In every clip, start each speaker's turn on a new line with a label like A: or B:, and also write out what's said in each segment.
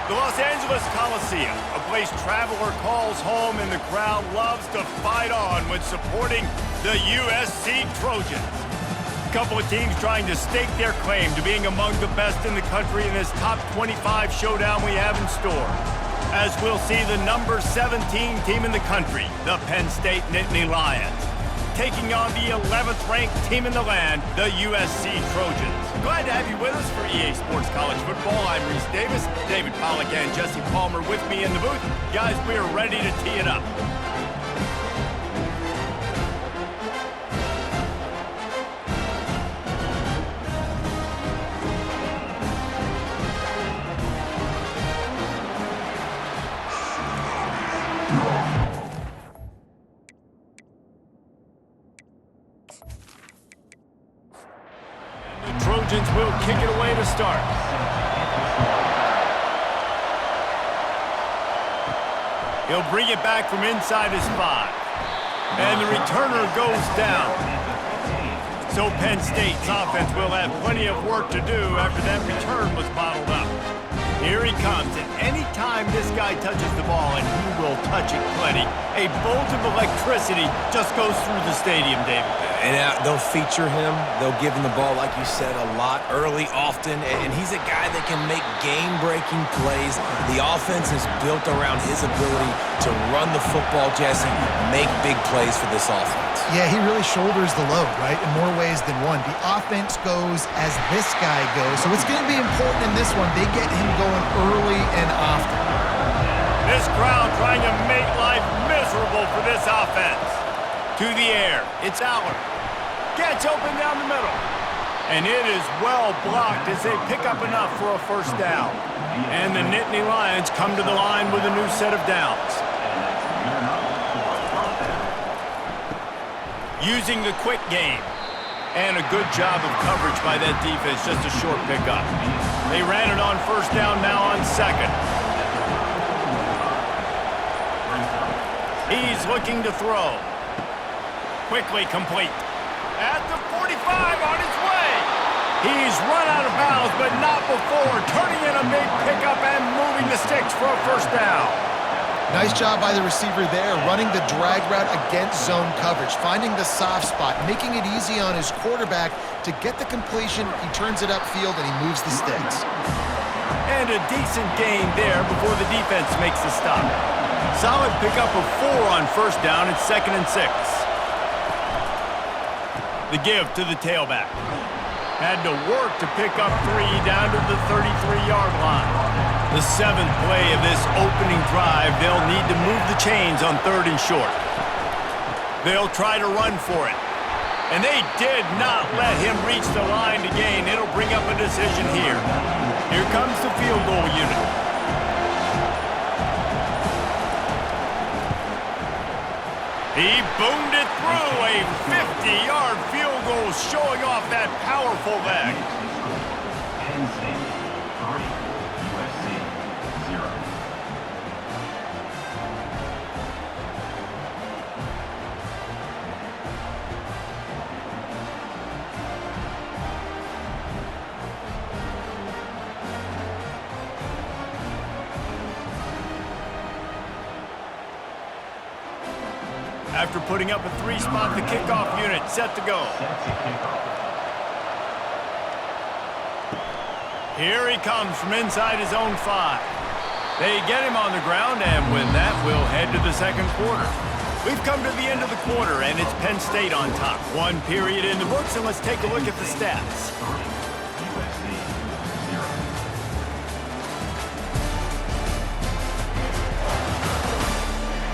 A: The Los Angeles Coliseum, a place traveler calls home and the crowd loves to fight on when supporting the USC Trojans. A couple of teams trying to stake their claim to being among the best in the country in this top 25 showdown we have in store. As we'll see the number 17 team in the country, the Penn State Nittany Lions, taking on the 11th ranked team in the land, the USC Trojans. Glad to have you with us for EA Sports College Football. I'm Reese Davis, David Pollack and Jesse Palmer with me in the booth. Guys, we are ready to tee it up. Trojans will kick it away to start. He'll bring it back from inside his 5. And the returner goes down. So Penn State's offense will have plenty of work to do after that return was bottled up. Here he comes, and any time this guy touches the ball, and he will touch it plenty, a bolt of electricity just goes through the stadium, David.
B: And they'll feature him. They'll give him the ball, like you said, a lot, early, often. And he's a guy that can make game-breaking plays. The offense is built around his ability to run the football, Jesse, make big plays for this offense.
C: Yeah, he really shoulders the load, right, in more ways than one. The offense goes as this guy goes. So it's going to be important in this one. They get him going early and often.
A: This crowd trying to make life miserable for this offense. To the air, it's Aller. Gets open down the middle. And it is well blocked as they pick up enough for a first down. And the Nittany Lions come to the line with a new set of downs. Using the quick game. And a good job of coverage by that defense, just a short pickup. They ran it on first down, now on second. He's looking to throw. Quickly complete. At the 45 on his way. He's run out of bounds, but not before. Turning in a big pickup and moving the sticks for a first down.
C: Nice job by the receiver there, running the drag route against zone coverage, finding the soft spot, making it easy on his quarterback to get the completion. He turns it upfield and he moves the sticks.
A: And a decent gain there before the defense makes the stop. Solid pickup of 4 on first down and 2nd and 6. The give to the tailback. Had to work to pick up 3 down to the 33-yard line. The 7th play of this opening drive, they'll need to move the chains on 3rd and short. They'll try to run for it. And they did not let him reach the line to gain. It'll bring up a decision here. Here comes the field goal unit. He boomed it through, a 50-yard field goal showing off that powerful leg.
D: Penn State 3, USC 0.
A: After putting up a 3-spot, the kickoff unit set to go. Here he comes from inside his own 5. They get him on the ground, and with that, we'll head to the second quarter. We've come to the end of the quarter, and it's Penn State on top. 1 period in the books, and let's take a look at the stats.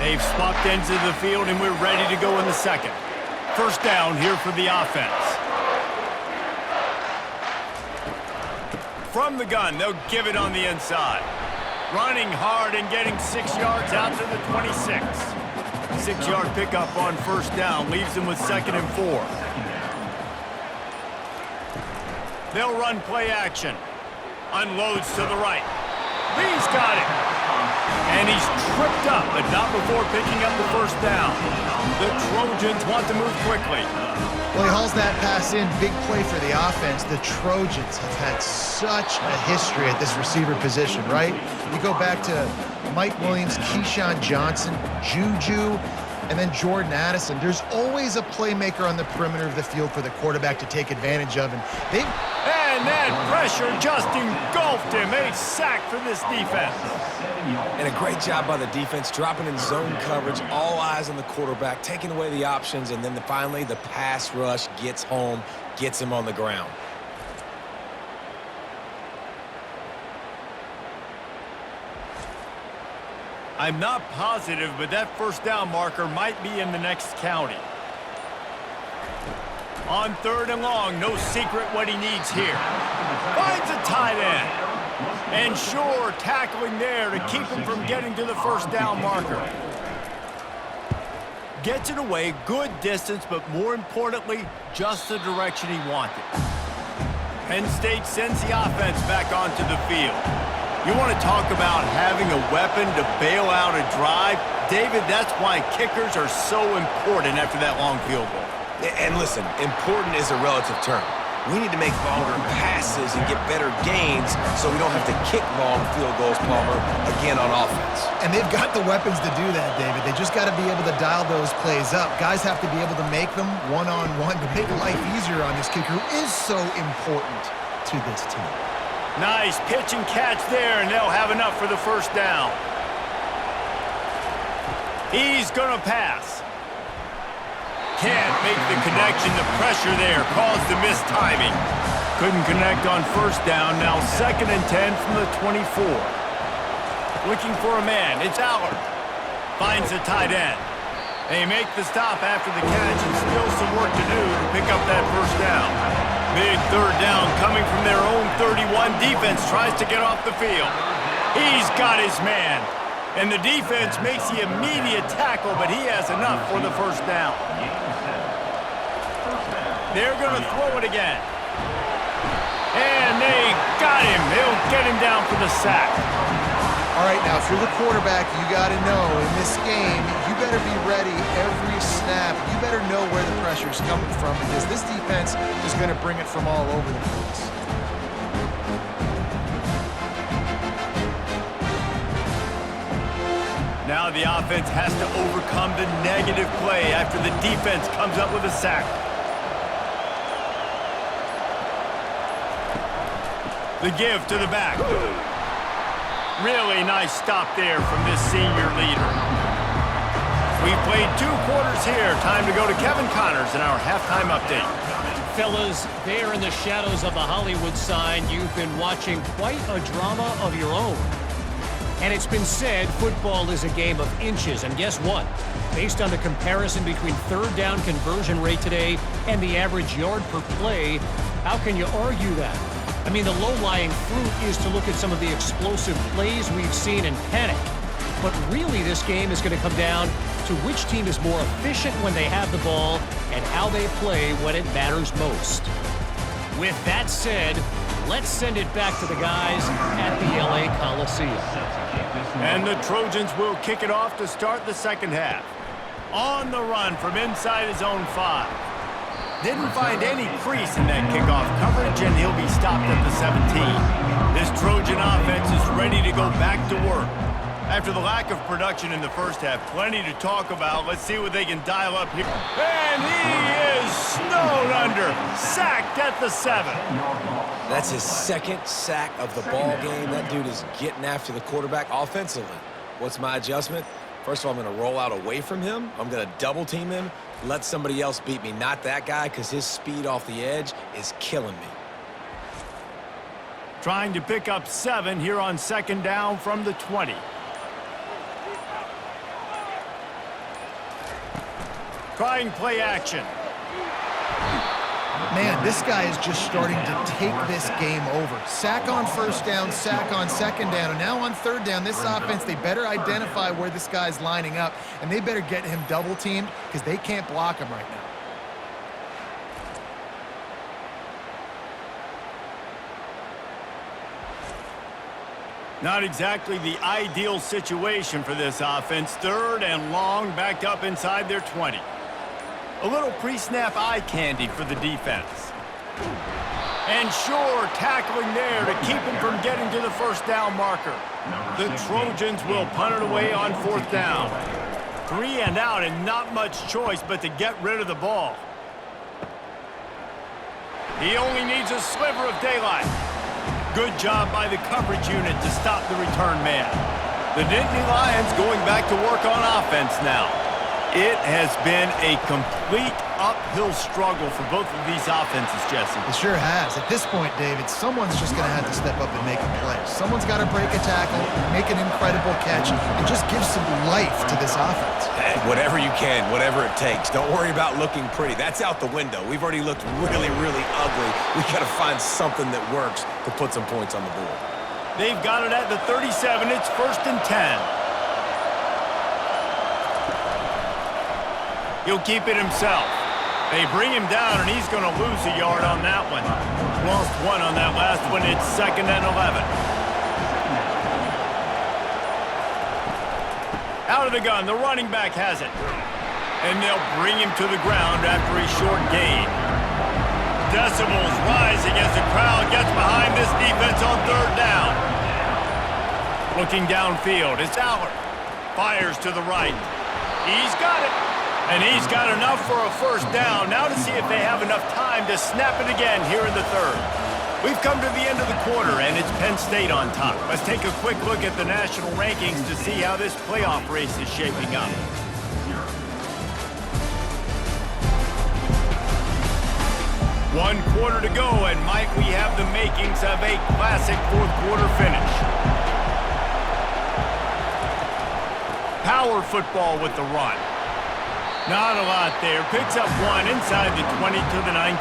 A: They've swapped ends of the field, and we're ready to go in the second. First down here for the offense. From the gun, they'll give it on the inside. Running hard and getting 6 yards out to the 26. 6-yard pickup on first down leaves them with 2nd and 4. They'll run play action. Unloads to the right. Lee's got it. And he's tripped up, but not before picking up the first down. The Trojans want to move quickly.
C: Well, he hauls that pass in. Big play for the offense. The Trojans have had such a history at this receiver position, right? You go back to Mike Williams, Keyshawn Johnson, Juju, and then Jordan Addison. There's always a playmaker on the perimeter of the field for the quarterback to take advantage of.
A: And that pressure just engulfed him. A sack for this defense.
B: And a great job by the defense, dropping in zone coverage, all eyes on the quarterback, taking away the options, and then finally the pass rush gets home, gets him on the ground.
A: I'm not positive, but that first down marker might be in the next county. On 3rd and long, no secret what he needs here. Finds a tight end. And sure, tackling there to keep him from getting to the first down marker. Gets it away, good distance, but more importantly, just the direction he wanted. Penn State sends the offense back onto the field. You want to talk about having a weapon to bail out a drive? David, that's why kickers are so important after that long field goal.
B: And listen, important is a relative term. We need to make longer passes and get better gains so we don't have to kick long field goals, Palmer, again on offense.
C: And they've got the weapons to do that, David. They just got to be able to dial those plays up. Guys have to be able to make them one-on-one to make life easier on this kicker who is so important to this team.
A: Nice pitch and catch there, and they'll have enough for the first down. He's going to pass. Can't make the connection. The pressure there caused the missed timing. Couldn't connect on first down. Now 2nd and 10 from the 24. Looking for a man. It's Allard. Finds the tight end. They make the stop after the catch and still some work to do to pick up that first down. Big 3rd down coming from their own 31. Defense tries to get off the field. He's got his man. And the defense makes the immediate tackle, but he has enough for the first down. They're going to throw it again. And they got him. They'll get him down for the sack.
C: All right, now, if you're the quarterback, you got to know in this game, you better be ready every snap. You better know where the pressure's coming from because this defense is going to bring it from all over the place.
A: Now the offense has to overcome the negative play after the defense comes up with a sack. The give to the back. Really nice stop there from this senior leader. We've played 2 quarters here. Time to go to Kevin Connors in our halftime update.
E: Fellas, there in the shadows of the Hollywood sign, you've been watching quite a drama of your own. And it's been said football is a game of inches. And guess what? Based on the comparison between 3rd down conversion rate today and the average yard per play, how can you argue that? I mean, the low-lying fruit is to look at some of the explosive plays we've seen and panic. But really, this game is going to come down to which team is more efficient when they have the ball and how they play when it matters most. With that said, let's send it back to the guys at the LA Coliseum.
A: And the Trojans will kick it off to start the second half. On the run from inside his own 5. Didn't find any crease in that kickoff coverage, and he'll be stopped at the 17. This Trojan offense is ready to go back to work. After the lack of production in the first half, plenty to talk about. Let's see what they can dial up here. And he is snowed under. Sacked at the 7.
B: That's his 2nd sack of the ball game. That dude is getting after the quarterback offensively. What's my adjustment? First of all, I'm going to roll out away from him. I'm going to double team him. Let somebody else beat me, not that guy, because his speed off the edge is killing me.
A: Trying to pick up 7 here on 2nd down from the 20. Trying play action.
C: Man, this guy is just starting to take this game over. Sack on first down, sack on second down, and now on third down, this offense, they better identify where this guy's lining up, and they better get him double-teamed because they can't block him right now.
A: Not exactly the ideal situation for this offense. 3rd and long, backed up inside their 20. A little pre-snap eye candy for the defense. And sure, tackling there to keep him from getting to the first down marker. The Trojans will punt it away on 4th down. 3 and out and not much choice but to get rid of the ball. He only needs a sliver of daylight. Good job by the coverage unit to stop the return man. The Nittany Lions going back to work on offense now. It has been a complete uphill struggle for both of these offenses, Jesse.
C: It sure has. At this point, David, someone's just going to have to step up and make a play. Someone's got to break a tackle, make an incredible catch, and just give some life to this offense.
B: Hey, whatever you can, whatever it takes. Don't worry about looking pretty. That's out the window. We've already looked really, really ugly. We've got to find something that works to put some points on the board.
A: They've got it at the 37. It's 1st and 10. He'll keep it himself. They bring him down, and he's going to lose a yard on that one. Lost 1 on that last one. It's 2nd and 11. Out of the gun, the running back has it. And they'll bring him to the ground after a short gain. Decibels rising as the crowd gets behind this defense on 3rd down. Looking downfield, it's Allard. Fires to the right. He's got it. And he's got enough for a first down. Now to see if they have enough time to snap it again here in the 3rd. We've come to the end of the quarter, and it's Penn State on top. Let's take a quick look at the national rankings to see how this playoff race is shaping up. One quarter to go, and might we have the makings of a classic 4th quarter finish. Power football with the run. Not a lot there. Picks up 1 inside the 20 to the 19.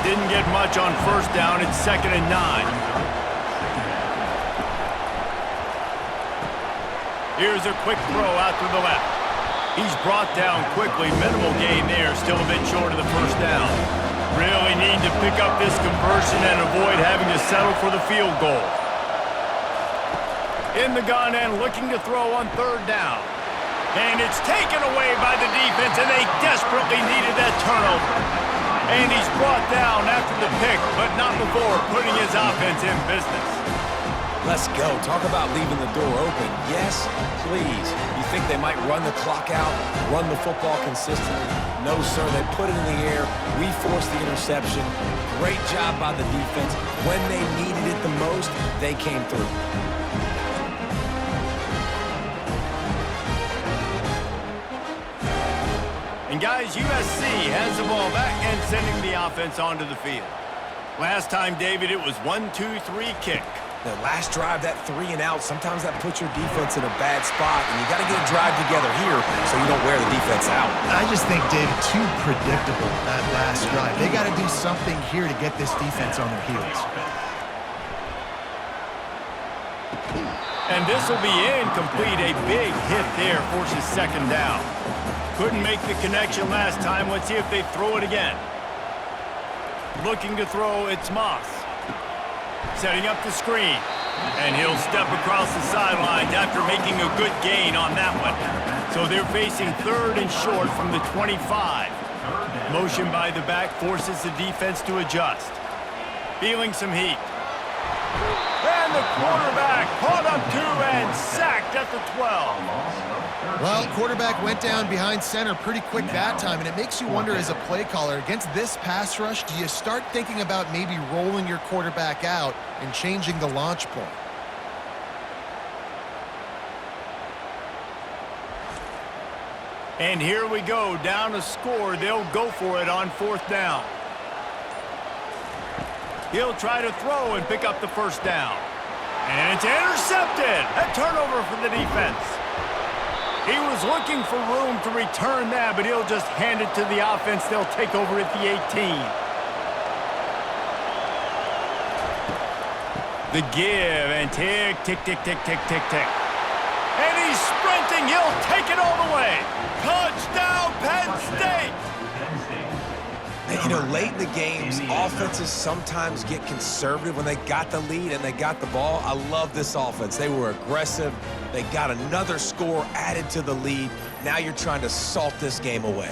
A: Didn't get much on first down. It's 2nd and 9. Here's a quick throw out to the left. He's brought down quickly. Minimal gain there. Still a bit short of the first down. Really need to pick up this conversion and avoid having to settle for the field goal. In the gun and looking to throw on 3rd down. And it's taken away by the defense, and they desperately needed that turnover. And he's brought down after the pick, but not before putting his offense in business.
B: Let's go. Talk about leaving the door open. Yes, please. You think they might run the clock out, run the football consistently? No, sir. They put it in the air. We forced the interception. Great job by the defense. When they needed it the most, they came through.
A: And guys, USC has the ball back and sending the offense onto the field. Last time, David, it was 1-2-3 kick.
B: The last drive, that 3 and out, sometimes that puts your defense in a bad spot, and you got to get a drive together here so you don't wear the defense out.
C: I just think, David, too predictable that last drive. They got to do something here to get this defense on their heels.
A: And this will be incomplete. A big hit there forces 2nd down. Couldn't make the connection last time. Let's see if they throw it again. Looking to throw, it's Moss. Setting up the screen. And he'll step across the sidelines after making a good gain on that one. So they're facing 3rd and short from the 25. Motion by the back forces the defense to adjust. Feeling some heat. And the quarterback caught up to and sacked at the 12.
C: Well, quarterback went down behind center pretty quick that time, and it makes you wonder as a play caller, against this pass rush, do you start thinking about maybe rolling your quarterback out and changing the launch point?
A: And here we go, down a score. They'll go for it on 4th down. He'll try to throw and pick up the first down. And it's intercepted. A turnover for the defense. He was looking for room to return that, but he'll just hand it to the offense. They'll take over at the 18. The give and tick, tick, tick, tick, tick, tick, tick. And he's sprinting. He'll take it all the way. Touchdown, Penn State.
B: And, you know, late in the games, offenses sometimes get conservative when they got the lead and they got the ball. I love this offense. They were aggressive. They got another score added to the lead. Now you're trying to salt this game away.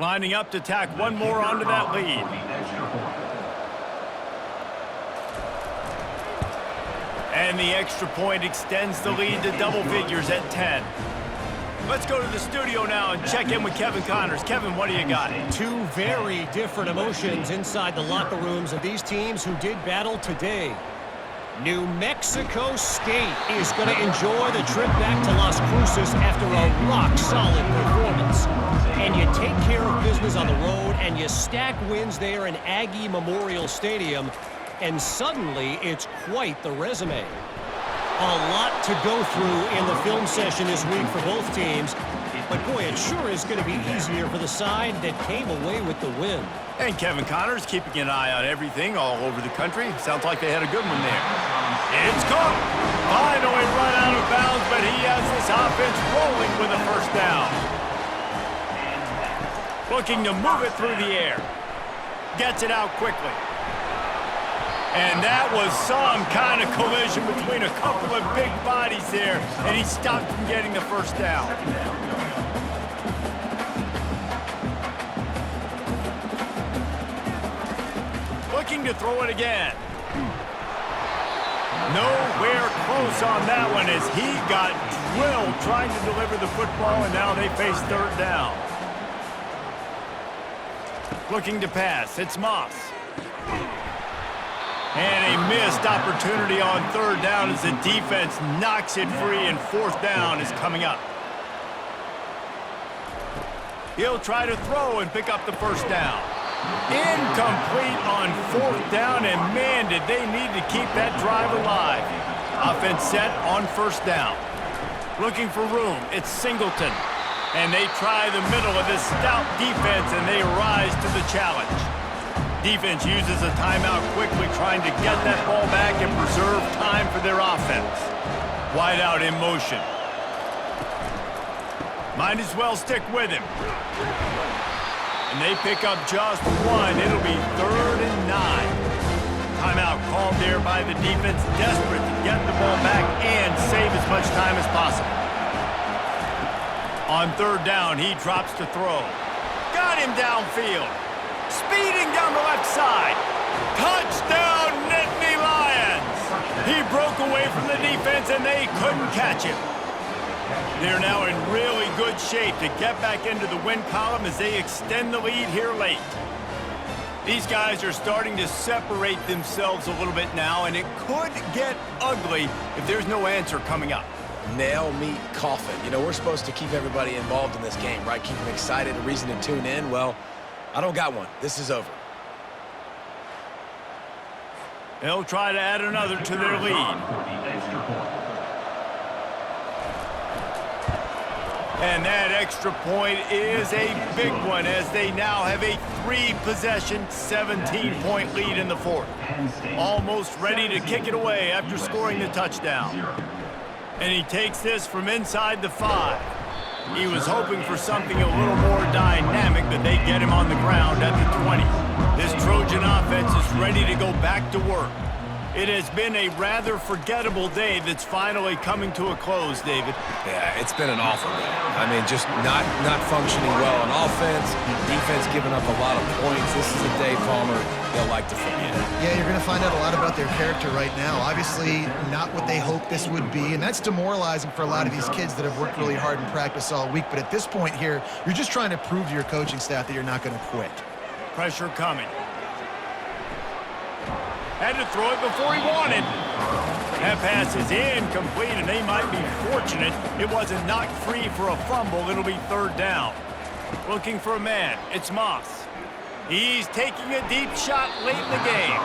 A: Lining up to tack one more onto that lead. And the extra point extends the lead to double figures at 10. Let's go to the studio now and check in with Kevin Connors. Kevin, what do you got?
E: Two very different emotions inside the locker rooms of these teams who did battle today. New Mexico State is going to enjoy the trip back to Las Cruces after a rock-solid performance. And you take care of business on the road, and you stack wins there in Aggie Memorial Stadium, and suddenly it's quite the resume. A lot to go through in the film session this week for both teams, but boy, it sure is going to be easier for the side that came away with the win.
A: And Kevin Connors keeping an eye on everything all over the country. Sounds like they had a good one there. It's caught. Finally run out of bounds, but he has this offense rolling with a first down. Looking to move it through the air. Gets it out quickly. And that was some kind of collision between a couple of big bodies there, and he stopped from getting the first down. Looking to throw it again. Nowhere close on that one as he got drilled trying to deliver the football, and now they face third down. Looking to pass. It's Moss. And a missed opportunity on third down as the defense knocks it free, and fourth down is coming up. He'll try to throw and pick up the first down. Incomplete on fourth down, and man, did they need to keep that drive alive. Offense set on first down. Looking for room, it's Singleton. And they try the middle of this stout defense, and they rise to the challenge. Defense uses a timeout quickly, trying to get that ball back and preserve time for their offense. Wide out in motion. Might as well stick with him. And they pick up just one. It'll be 3rd and 9. Timeout called there by the defense, desperate to get the ball back and save as much time as possible. On third down, he drops to throw. Got him downfield. Speeding down the left side. Touchdown, Nittany Lions! He broke away from the defense, and they couldn't catch him. They're now in really good shape to get back into the win column as they extend the lead here late. These guys are starting to separate themselves a little bit now, and it could get ugly if there's no answer coming up.
B: Nail, meat, coffin. You know, we're supposed to keep everybody involved in this game, right? Keep them excited, a reason to tune in. Well, I don't got one. This is over.
A: They'll try to add another to their lead. And that extra point is a big one as they now have a 3-possession, 17-point lead in the fourth. Almost ready to kick it away after scoring the touchdown. And he takes this from inside the 5. He was hoping for something a little more dynamic, but they get him on the ground at the 20. This Trojan offense is ready to go back to work. It has been a rather forgettable day that's finally coming to a close, David.
B: Yeah, it's been an awful day. I mean, just not functioning well on offense, defense giving up a lot of points. This is a day, Palmer, they'll like to forget.
C: Yeah, you're going to find out a lot about their character right now. Obviously, not what they hoped this would be, and that's demoralizing for a lot of these kids that have worked really hard in practice all week. But at this point here, you're just trying to prove to your coaching staff that you're not going to quit.
A: Pressure coming. Had to throw it before he wanted. That pass is incomplete, and they might be fortunate it wasn't knocked free for a fumble. It'll be third down. Looking for a man. It's Moss. He's taking a deep shot late in the game.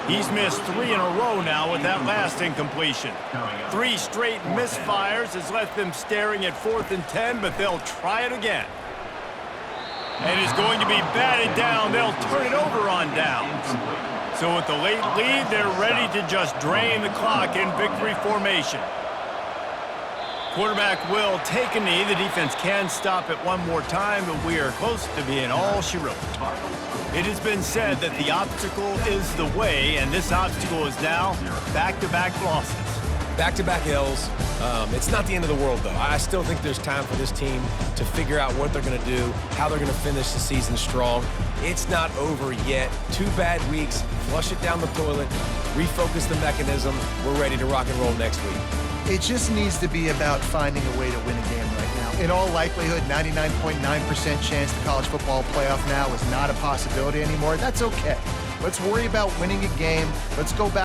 A: He's missed 3 in a row now with that last incompletion. 3 straight misfires has left them staring at 4th and 10, but they'll try it again. And it's going to be batted down. They'll turn it over on downs. So with the late lead, they're ready to just drain the clock in victory formation. Quarterback will take a knee. The defense can stop it one more time, but we are close to being all she wrote. It has been said that the obstacle is the way, and this obstacle is now back-to-back losses.
B: Back-to-back L's. It's not the end of the world, though. I still think there's time for this team to figure out what they're going to do, how they're going to finish the season strong. It's not over yet. 2 bad weeks. Flush it down the toilet. Refocus the mechanism. We're ready to rock and roll next week.
C: It just needs to be about finding a way to win a game right now. In all likelihood, 99.9% chance the college football playoff now is not a possibility anymore. That's okay. Let's worry about winning a game. Let's go back.